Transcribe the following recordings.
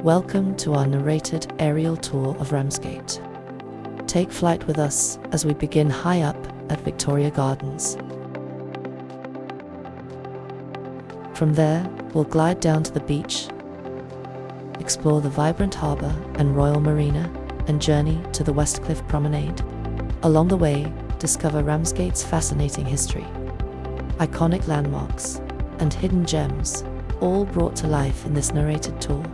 Welcome to our narrated aerial tour of Ramsgate. Take flight with us as we begin high up at Victoria Gardens. From there, we'll glide down to the beach, explore the vibrant harbour and Royal Marina, and journey to the Westcliff Promenade. Along the way, discover Ramsgate's fascinating history, iconic landmarks, and hidden gems, all brought to life in this narrated tour.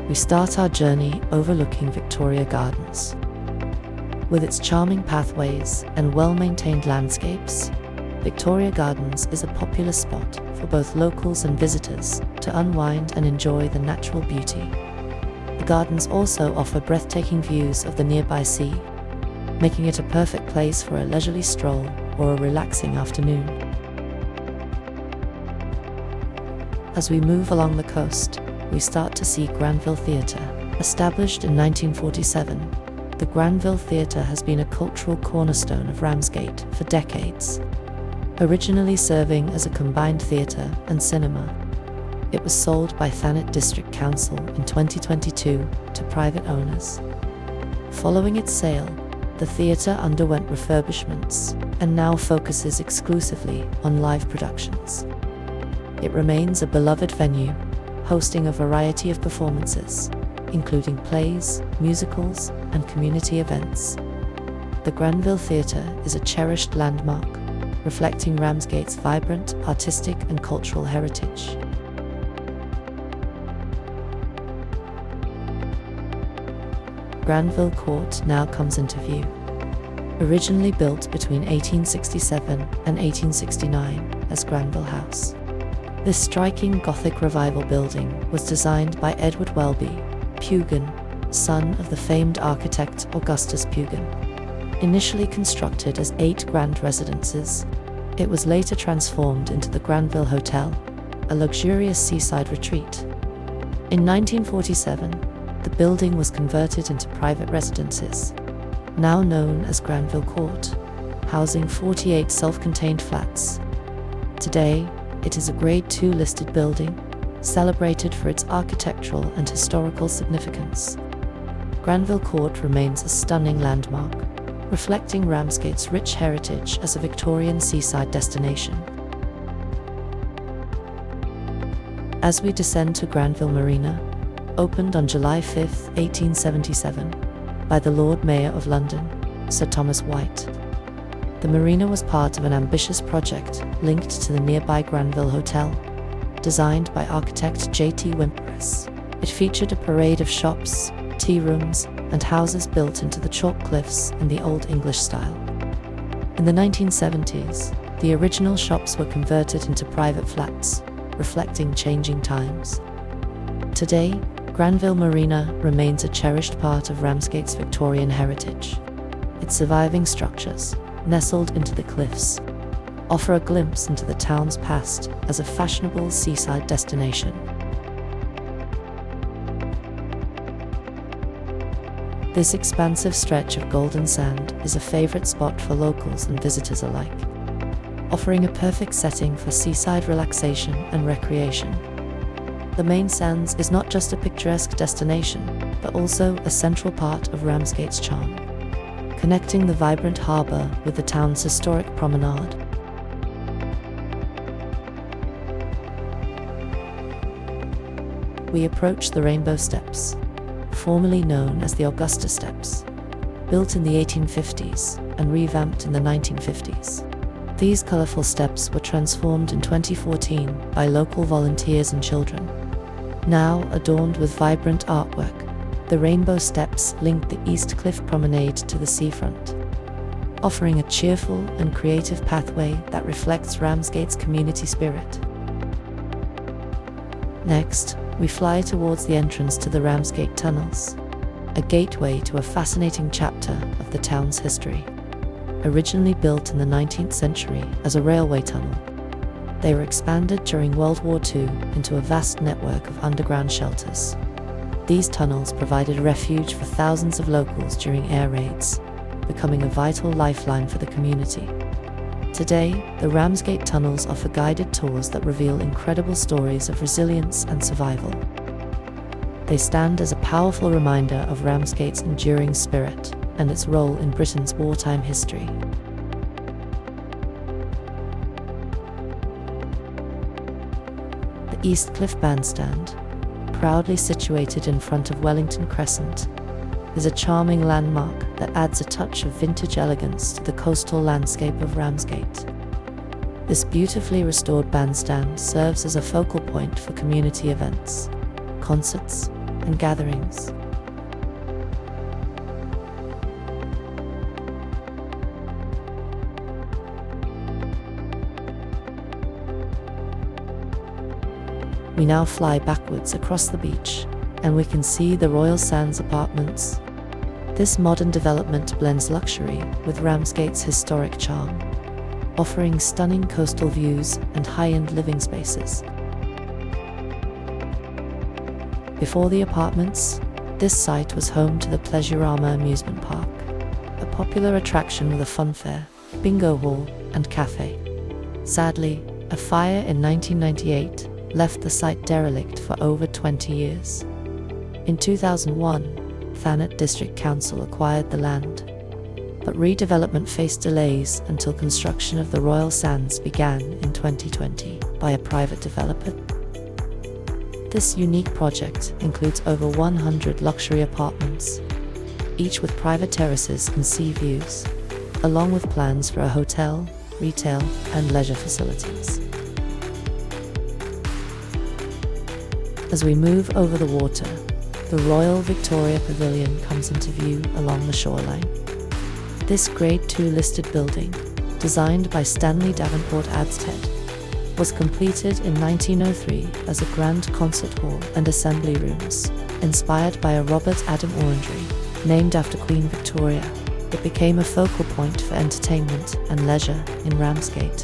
We start our journey overlooking Victoria Gardens. With its charming pathways and well-maintained landscapes, Victoria Gardens is a popular spot for both locals and visitors to unwind and enjoy the natural beauty. The gardens also offer breathtaking views of the nearby sea, making it a perfect place for a leisurely stroll or a relaxing afternoon. As we move along the coast, we start to see Granville Theatre. Established in 1947, the Granville Theatre has been a cultural cornerstone of Ramsgate for decades. Originally serving as a combined theatre and cinema, it was sold by Thanet District Council in 2022 to private owners. Following its sale, the theatre underwent refurbishments and now focuses exclusively on live productions. It remains a beloved venue, hosting a variety of performances, including plays, musicals, and community events. The Granville Theatre is a cherished landmark, reflecting Ramsgate's vibrant artistic and cultural heritage. Granville Court now comes into view. Originally built between 1867 and 1869 as Granville House, this striking Gothic Revival building was designed by Edward Welby, Pugin, son of the famed architect Augustus Pugin. Initially constructed as 8 grand residences, it was later transformed into the Granville Hotel, a luxurious seaside retreat. In 1947, the building was converted into private residences, now known as Granville Court, housing 48 self-contained flats. Today, it is a Grade 2 listed building, celebrated for its architectural and historical significance. Granville Court remains a stunning landmark, reflecting Ramsgate's rich heritage as a Victorian seaside destination. As we descend to Granville Marina, opened on July 5, 1877, by the Lord Mayor of London, Sir Thomas White. The marina was part of an ambitious project linked to the nearby Granville Hotel, designed by architect J.T. Wimpress. It featured a parade of shops, tea rooms, and houses built into the chalk cliffs in the Old English style. In the 1970s, the original shops were converted into private flats, reflecting changing times. Today, Granville Marina remains a cherished part of Ramsgate's Victorian heritage. Its surviving structures, nestled into the cliffs, offer a glimpse into the town's past as a fashionable seaside destination. This expansive stretch of golden sand is a favorite spot for locals and visitors alike, offering a perfect setting for seaside relaxation and recreation. The main sands is not just a picturesque destination, but also a central part of Ramsgate's charm, connecting the vibrant harbour with the town's historic promenade. We approach the Rainbow Steps, formerly known as the Augusta Steps, built in the 1850s and revamped in the 1950s. These colourful steps were transformed in 2014 by local volunteers and children. Now adorned with vibrant artwork, the Rainbow Steps link the East Cliff Promenade to the seafront, offering a cheerful and creative pathway that reflects Ramsgate's community spirit. Next, we fly towards the entrance to the Ramsgate Tunnels, a gateway to a fascinating chapter of the town's history. Originally built in the 19th century as a railway tunnel, they were expanded during World War II into a vast network of underground shelters. These tunnels provided refuge for thousands of locals during air raids, becoming a vital lifeline for the community. Today, the Ramsgate tunnels offer guided tours that reveal incredible stories of resilience and survival. They stand as a powerful reminder of Ramsgate's enduring spirit and its role in Britain's wartime history. The East Cliff Bandstand, proudly situated in front of Wellington Crescent, is a charming landmark that adds a touch of vintage elegance to the coastal landscape of Ramsgate. This beautifully restored bandstand serves as a focal point for community events, concerts, and gatherings. We now fly backwards across the beach, and we can see the Royal Sands apartments. This modern development blends luxury with Ramsgate's historic charm, offering stunning coastal views and high-end living spaces. Before the apartments, this site was home to the Pleasurama amusement park, a popular attraction with a fun fair, bingo hall, and cafe. Sadly, a fire in 1998 left the site derelict for over 20 years. In 2001, Thanet District Council acquired the land, but redevelopment faced delays until construction of the Royal Sands began in 2020 by a private developer. This unique project includes over 100 luxury apartments, each with private terraces and sea views, along with plans for a hotel, retail, and leisure facilities. As we move over the water, the Royal Victoria Pavilion comes into view along the shoreline. This Grade 2 listed building, designed by Stanley Davenport Adstead, was completed in 1903 as a grand concert hall and assembly rooms. Inspired by a Robert Adam Orangery, named after Queen Victoria, it became a focal point for entertainment and leisure in Ramsgate,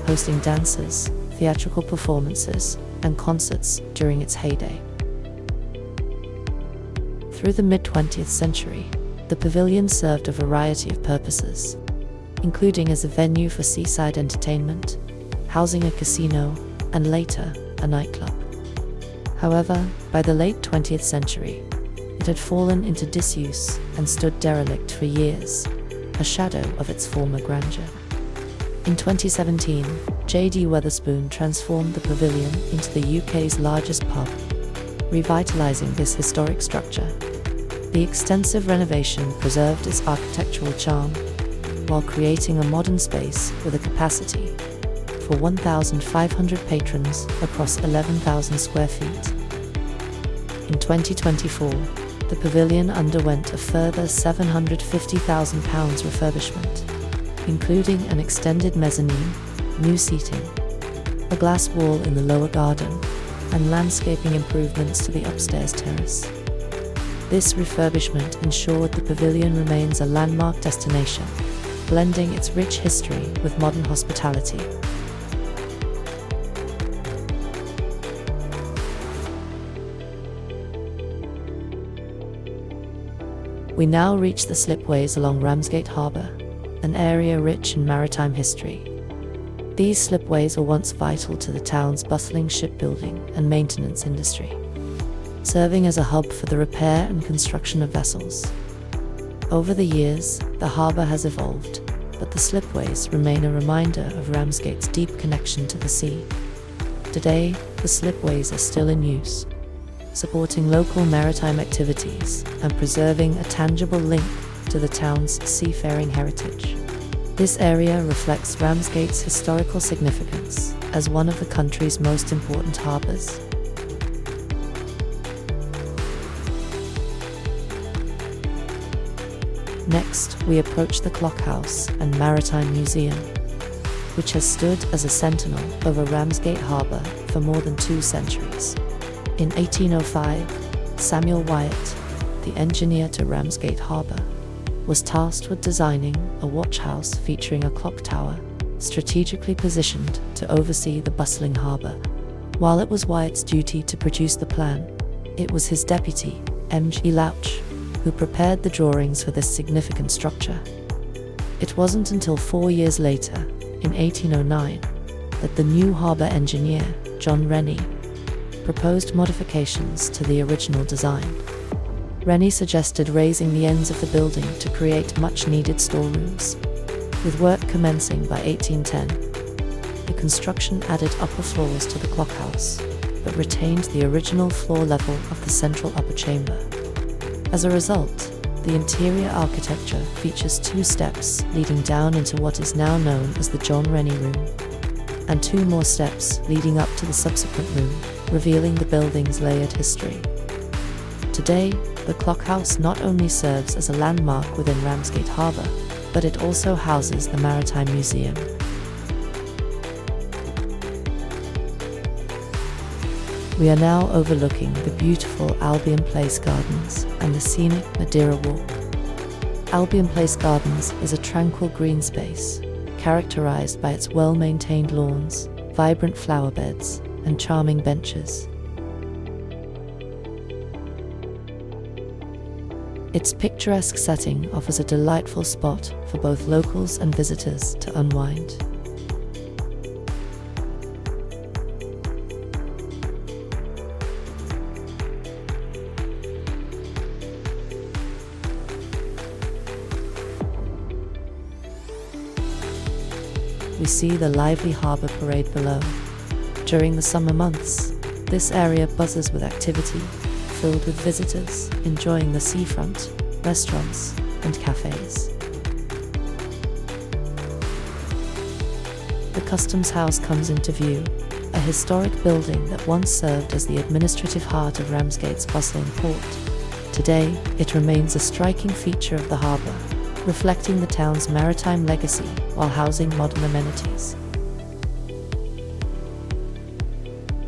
hosting dances, theatrical performances, and concerts during its heyday. Through the mid-20th century, the pavilion served a variety of purposes, including as a venue for seaside entertainment, housing a casino, and later, a nightclub. However, by the late 20th century, it had fallen into disuse and stood derelict for years, a shadow of its former grandeur. In 2017, J.D. Wetherspoon transformed the pavilion into the UK's largest pub, revitalising this historic structure. The extensive renovation preserved its architectural charm, while creating a modern space with a capacity for 1,500 patrons across 11,000 square feet. In 2024, the pavilion underwent a further £750,000 refurbishment, including an extended mezzanine, new seating, a glass wall in the lower garden, and landscaping improvements to the upstairs terrace. This refurbishment ensured the pavilion remains a landmark destination, blending its rich history with modern hospitality. We now reach the slipways along Ramsgate Harbour, an area rich in maritime history. These slipways were once vital to the town's bustling shipbuilding and maintenance industry, serving as a hub for the repair and construction of vessels. Over the years, the harbour has evolved, but the slipways remain a reminder of Ramsgate's deep connection to the sea. Today, the slipways are still in use, supporting local maritime activities and preserving a tangible link to the town's seafaring heritage. This area reflects Ramsgate's historical significance as one of the country's most important harbours. Next, we approach the Clock House and Maritime Museum, which has stood as a sentinel over Ramsgate Harbour for more than 2 centuries. In 1805, Samuel Wyatt, the engineer to Ramsgate Harbour, was tasked with designing a watch house featuring a clock tower, strategically positioned to oversee the bustling harbour. While it was Wyatt's duty to produce the plan, it was his deputy, M.G. Louch, who prepared the drawings for this significant structure. It wasn't until 4 years later, in 1809 that the new harbour engineer, John Rennie, proposed modifications to the original design. Rennie suggested raising the ends of the building to create much-needed storerooms. With work commencing by 1810, the construction added upper floors to the clockhouse, but retained the original floor level of the central upper chamber. As a result, the interior architecture features 2 steps leading down into what is now known as the John Rennie Room, and 2 more steps leading up to the subsequent room, revealing the building's layered history. Today, the clockhouse not only serves as a landmark within Ramsgate Harbour, but it also houses the Maritime Museum. We are now overlooking the beautiful Albion Place Gardens and the scenic Madeira Walk. Albion Place Gardens is a tranquil green space, characterized by its well-maintained lawns, vibrant flower beds, and charming benches. Its picturesque setting offers a delightful spot for both locals and visitors to unwind. We see the lively harbour parade below. During the summer months, this area buzzes with activity, filled with visitors enjoying the seafront, restaurants, and cafes. The Customs House comes into view, a historic building that once served as the administrative heart of Ramsgate's bustling port. Today, it remains a striking feature of the harbour, reflecting the town's maritime legacy while housing modern amenities.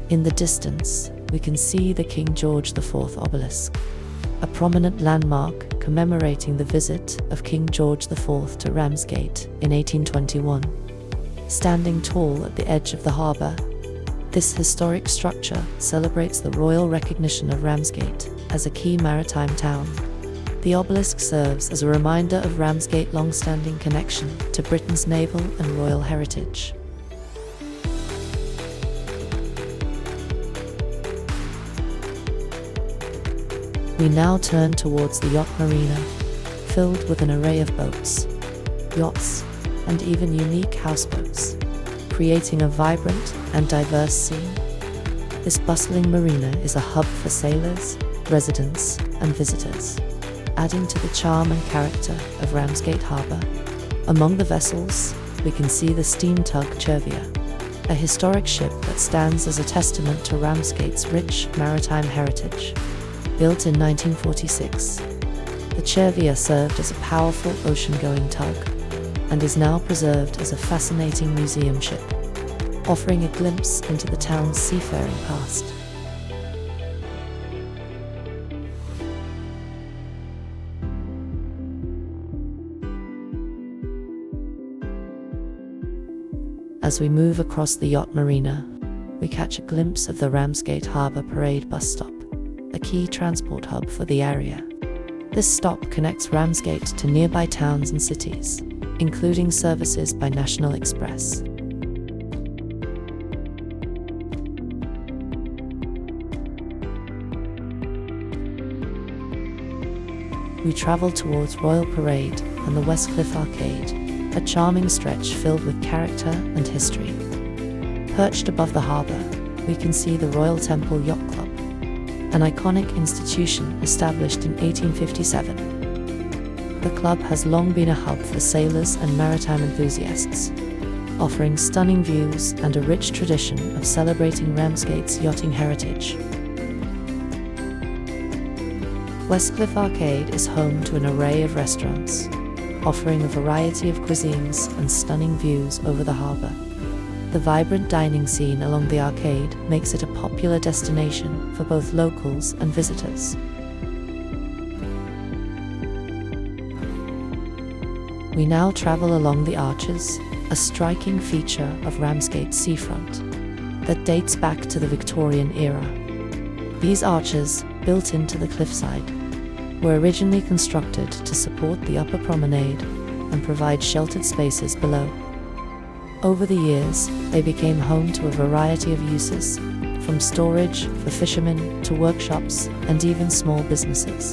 In the distance, we can see the King George IV obelisk, a prominent landmark commemorating the visit of King George IV to Ramsgate in 1821. Standing tall at the edge of the harbour, this historic structure celebrates the royal recognition of Ramsgate as a key maritime town. The obelisk serves as a reminder of Ramsgate's long-standing connection to Britain's naval and royal heritage. We now turn towards the yacht marina, filled with an array of boats, yachts, and even unique houseboats, creating a vibrant and diverse scene. This bustling marina is a hub for sailors, residents, and visitors, adding to the charm and character of Ramsgate Harbour. Among the vessels, we can see the steam tug Chervia, a historic ship that stands as a testament to Ramsgate's rich maritime heritage. Built in 1946, the Chervia served as a powerful ocean-going tug and is now preserved as a fascinating museum ship, offering a glimpse into the town's seafaring past. As we move across the yacht marina, we catch a glimpse of the Ramsgate Harbour Parade bus stop, a key transport hub for the area. This stop connects Ramsgate to nearby towns and cities, including services by National Express. We travel towards Royal Parade and the Westcliff Arcade, a charming stretch filled with character and history. Perched above the harbour, we can see the Royal Temple Yacht Club, an iconic institution established in 1857. The club has long been a hub for sailors and maritime enthusiasts, offering stunning views and a rich tradition of celebrating Ramsgate's yachting heritage. Westcliff Arcade is home to an array of restaurants, offering a variety of cuisines and stunning views over the harbour. The vibrant dining scene along the arcade makes it a popular destination for both locals and visitors. We now travel along the arches, a striking feature of Ramsgate's seafront that dates back to the Victorian era. These arches, built into the cliffside, were originally constructed to support the upper promenade and provide sheltered spaces below. Over the years, they became home to a variety of uses, from storage for fishermen to workshops and even small businesses.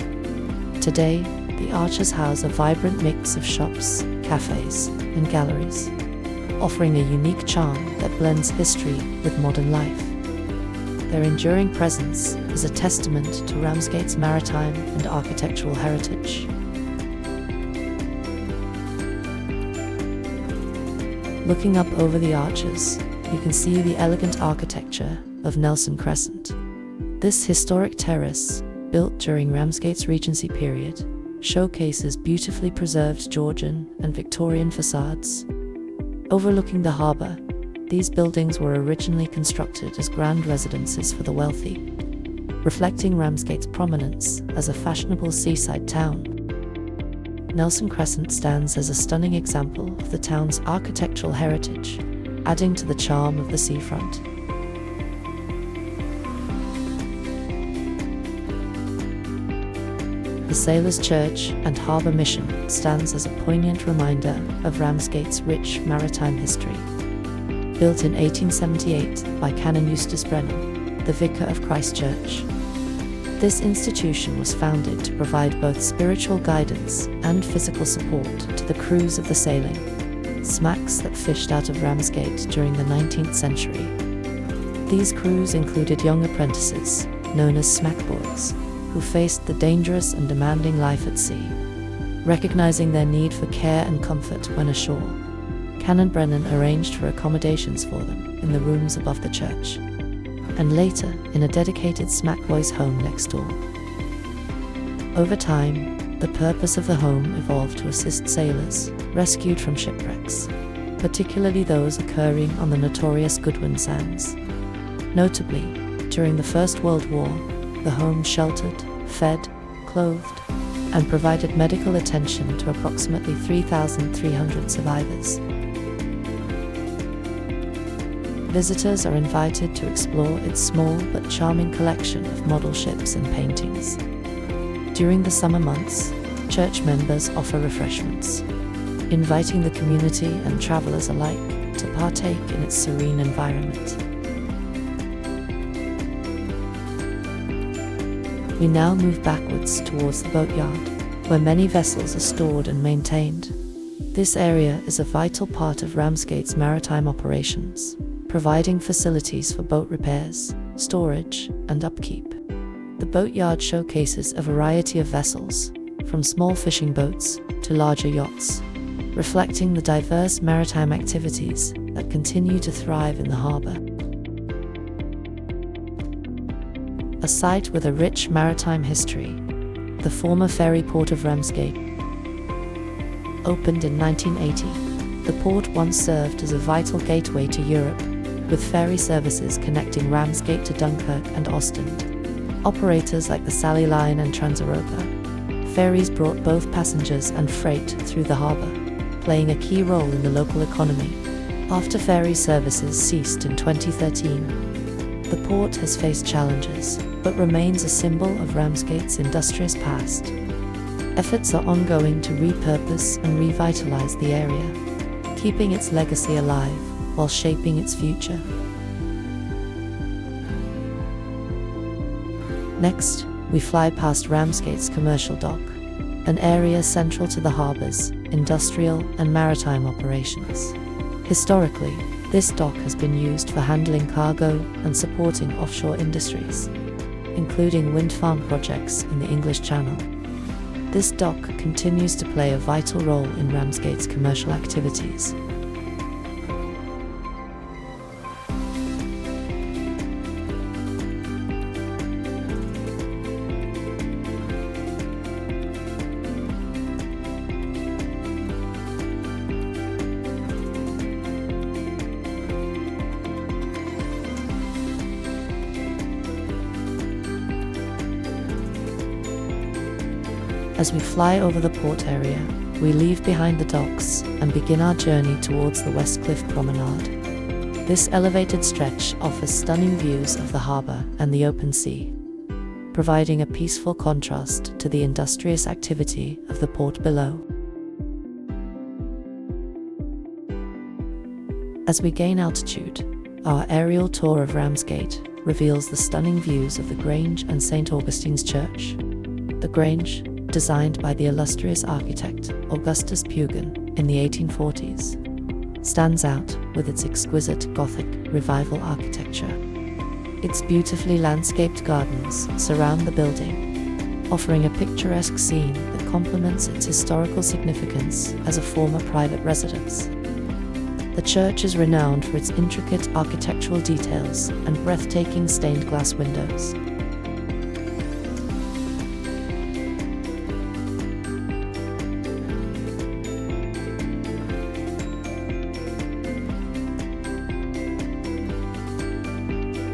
Today, the arches house a vibrant mix of shops, cafes, and galleries, offering a unique charm that blends history with modern life. Their enduring presence is a testament to Ramsgate's maritime and architectural heritage. Looking up over the arches, you can see the elegant architecture of Nelson Crescent. This historic terrace, built during Ramsgate's Regency period, showcases beautifully preserved Georgian and Victorian facades. Overlooking the harbour, these buildings were originally constructed as grand residences for the wealthy, reflecting Ramsgate's prominence as a fashionable seaside town. Nelson Crescent stands as a stunning example of the town's architectural heritage, adding to the charm of the seafront. The Sailors' Church and Harbour Mission stands as a poignant reminder of Ramsgate's rich maritime history. Built in 1878 by Canon Eustace Brennan, the Vicar of Christ Church, this institution was founded to provide both spiritual guidance and physical support to the crews of the sailing smacks that fished out of Ramsgate during the 19th century. These crews included young apprentices, known as smackboys, who faced the dangerous and demanding life at sea. Recognizing their need for care and comfort when ashore, Canon Brennan arranged for accommodations for them in the rooms above the church, and later in a dedicated smackboys' home next door. Over time, the purpose of the home evolved to assist sailors rescued from shipwrecks, particularly those occurring on the notorious Goodwin Sands. Notably, during the First World War, the home sheltered, fed, clothed, and provided medical attention to approximately 3,300 survivors. Visitors are invited to explore its small but charming collection of model ships and paintings. During the summer months, church members offer refreshments, inviting the community and travelers alike to partake in its serene environment. We now move backwards towards the boatyard, where many vessels are stored and maintained. This area is a vital part of Ramsgate's maritime operations, providing facilities for boat repairs, storage, and upkeep. The boatyard showcases a variety of vessels, from small fishing boats to larger yachts, reflecting the diverse maritime activities that continue to thrive in the harbour. A site with a rich maritime history, the former ferry port of Ramsgate. Opened in 1980, the port once served as a vital gateway to Europe, with ferry services connecting Ramsgate to Dunkirk and Ostend. Operators like the Sally Line and Trans-Europa ferries brought both passengers and freight through the harbour, playing a key role in the local economy. After ferry services ceased in 2013, the port has faced challenges, but remains a symbol of Ramsgate's industrious past. Efforts are ongoing to repurpose and revitalise the area, keeping its legacy alive while shaping its future. Next, we fly past Ramsgate's commercial dock, an area central to the harbour's industrial and maritime operations. Historically, this dock has been used for handling cargo and supporting offshore industries, including wind farm projects in the English Channel. This dock continues to play a vital role in Ramsgate's commercial activities. As we fly over the port area, we leave behind the docks and begin our journey towards the West Cliff Promenade. This elevated stretch offers stunning views of the harbour and the open sea, providing a peaceful contrast to the industrious activity of the port below. As we gain altitude, our aerial tour of Ramsgate reveals the stunning views of the Grange and St. Augustine's Church. The Grange, designed by the illustrious architect Augustus Pugin in the 1840s, stands out with its exquisite Gothic Revival architecture. Its beautifully landscaped gardens surround the building, offering a picturesque scene that complements its historical significance as a former private residence. The church is renowned for its intricate architectural details and breathtaking stained glass windows.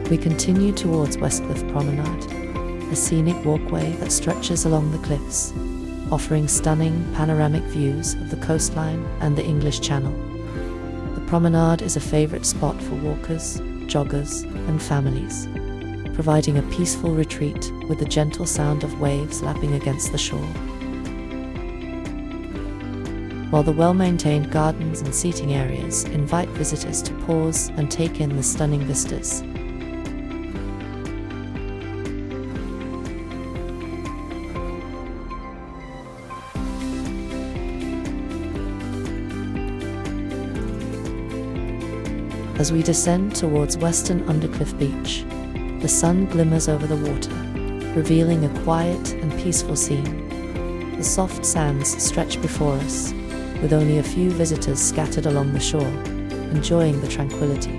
We continue towards Westcliff Promenade, a scenic walkway that stretches along the cliffs, offering stunning panoramic views of the coastline and the English Channel. The promenade is a favorite spot for walkers, joggers, and families, providing a peaceful retreat with the gentle sound of waves lapping against the shore. While the well-maintained gardens and seating areas invite visitors to pause and take in the stunning vistas. As we descend towards Western Undercliff Beach, the sun glimmers over the water, revealing a quiet and peaceful scene. The soft sands stretch before us, with only a few visitors scattered along the shore, enjoying the tranquility.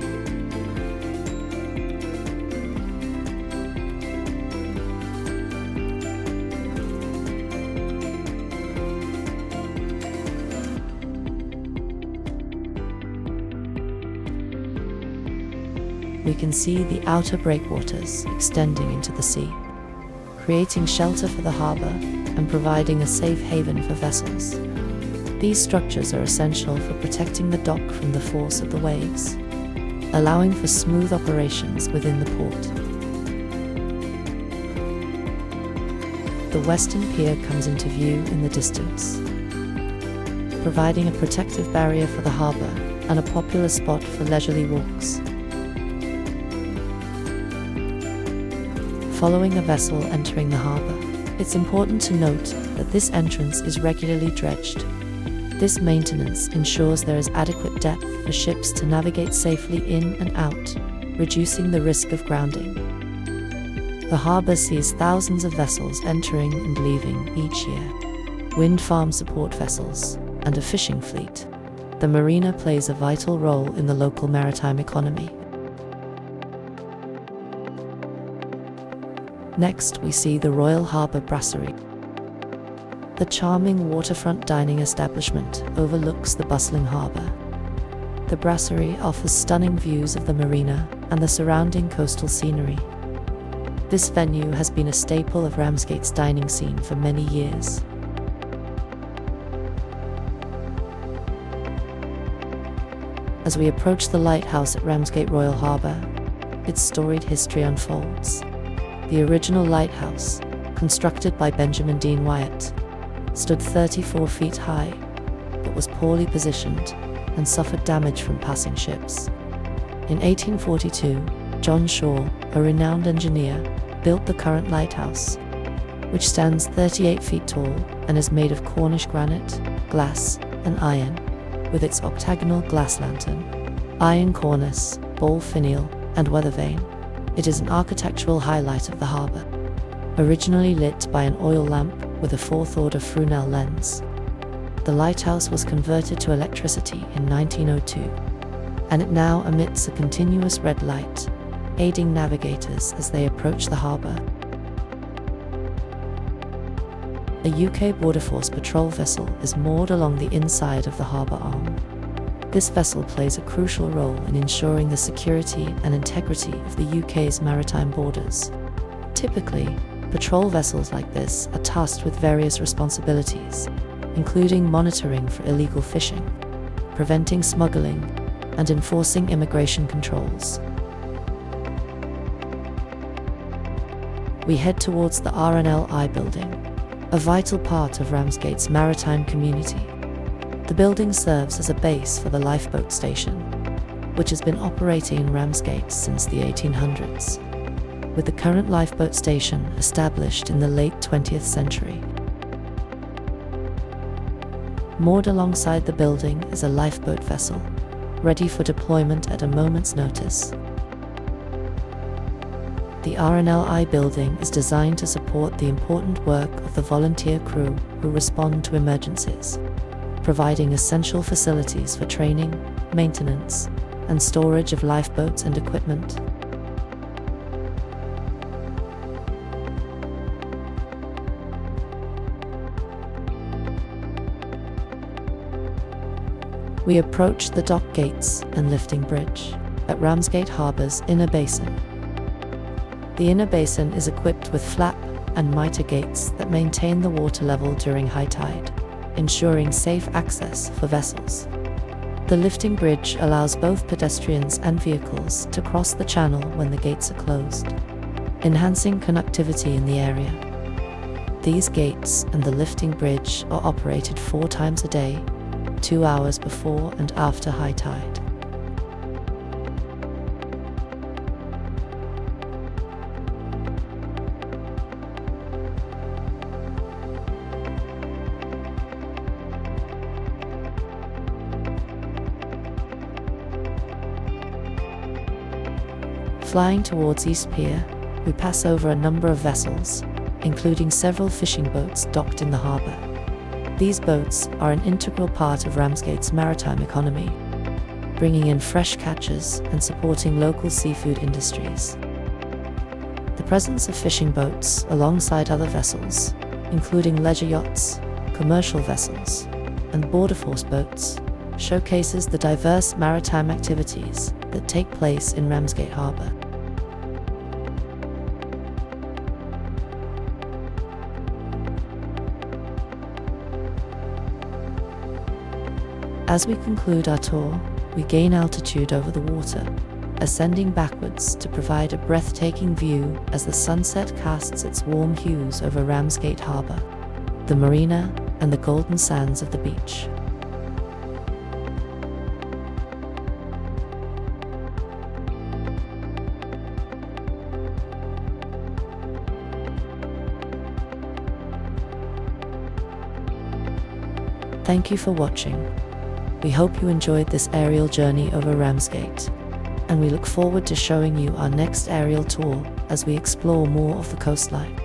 We can see the outer breakwaters extending into the sea, creating shelter for the harbour and providing a safe haven for vessels. These structures are essential for protecting the dock from the force of the waves, allowing for smooth operations within the port. The western pier comes into view in the distance, providing a protective barrier for the harbour and a popular spot for leisurely walks. Following a vessel entering the harbour, it's important to note that this entrance is regularly dredged. This maintenance ensures there is adequate depth for ships to navigate safely in and out, reducing the risk of grounding. The harbour sees thousands of vessels entering and leaving each year. Wind farm support vessels and a fishing fleet. The marina plays a vital role in the local maritime economy. Next, we see the Royal Harbour Brasserie. The charming waterfront dining establishment overlooks the bustling harbour. The brasserie offers stunning views of the marina and the surrounding coastal scenery. This venue has been a staple of Ramsgate's dining scene for many years. As we approach the lighthouse at Ramsgate Royal Harbour, its storied history unfolds. The original lighthouse, constructed by Benjamin Dean Wyatt, stood 34 feet high, but was poorly positioned and suffered damage from passing ships. In 1842, John Shaw, a renowned engineer, built the current lighthouse, which stands 38 feet tall and is made of Cornish granite, glass, and iron, with its octagonal glass lantern, iron cornice, ball finial, and weather vane. It is an architectural highlight of the harbour. Originally lit by an oil lamp with a fourth-order Fresnel lens, the lighthouse was converted to electricity in 1902, and it now emits a continuous red light, aiding navigators as they approach the harbour. A UK Border Force patrol vessel is moored along the inside of the harbour arm. This vessel plays a crucial role in ensuring the security and integrity of the UK's maritime borders. Typically, patrol vessels like this are tasked with various responsibilities, including monitoring for illegal fishing, preventing smuggling, and enforcing immigration controls. We head towards the RNLI building, a vital part of Ramsgate's maritime community. The building serves as a base for the lifeboat station, which has been operating in Ramsgate since the 1800s, with the current lifeboat station established in the late 20th century. Moored alongside the building is a lifeboat vessel, ready for deployment at a moment's notice. The RNLI building is designed to support the important work of the volunteer crew who respond to emergencies, providing essential facilities for training, maintenance, and storage of lifeboats and equipment. We approach the dock gates and lifting bridge at Ramsgate Harbour's inner basin. The inner basin is equipped with flap and mitre gates that maintain the water level during high tide, ensuring safe access for vessels. The lifting bridge allows both pedestrians and vehicles to cross the channel when the gates are closed, enhancing connectivity in the area. These gates and the lifting bridge are operated 4 times a day, 2 hours before and after high tide. Flying towards East Pier, we pass over a number of vessels, including several fishing boats docked in the harbour. These boats are an integral part of Ramsgate's maritime economy, bringing in fresh catches and supporting local seafood industries. The presence of fishing boats alongside other vessels, including leisure yachts, commercial vessels, and border force boats, showcases the diverse maritime activities that take place in Ramsgate Harbour. As we conclude our tour, we gain altitude over the water, ascending backwards to provide a breathtaking view as the sunset casts its warm hues over Ramsgate Harbour, the marina, and the golden sands of the beach. Thank you for watching. We hope you enjoyed this aerial journey over Ramsgate, and we look forward to showing you our next aerial tour as we explore more of the coastline.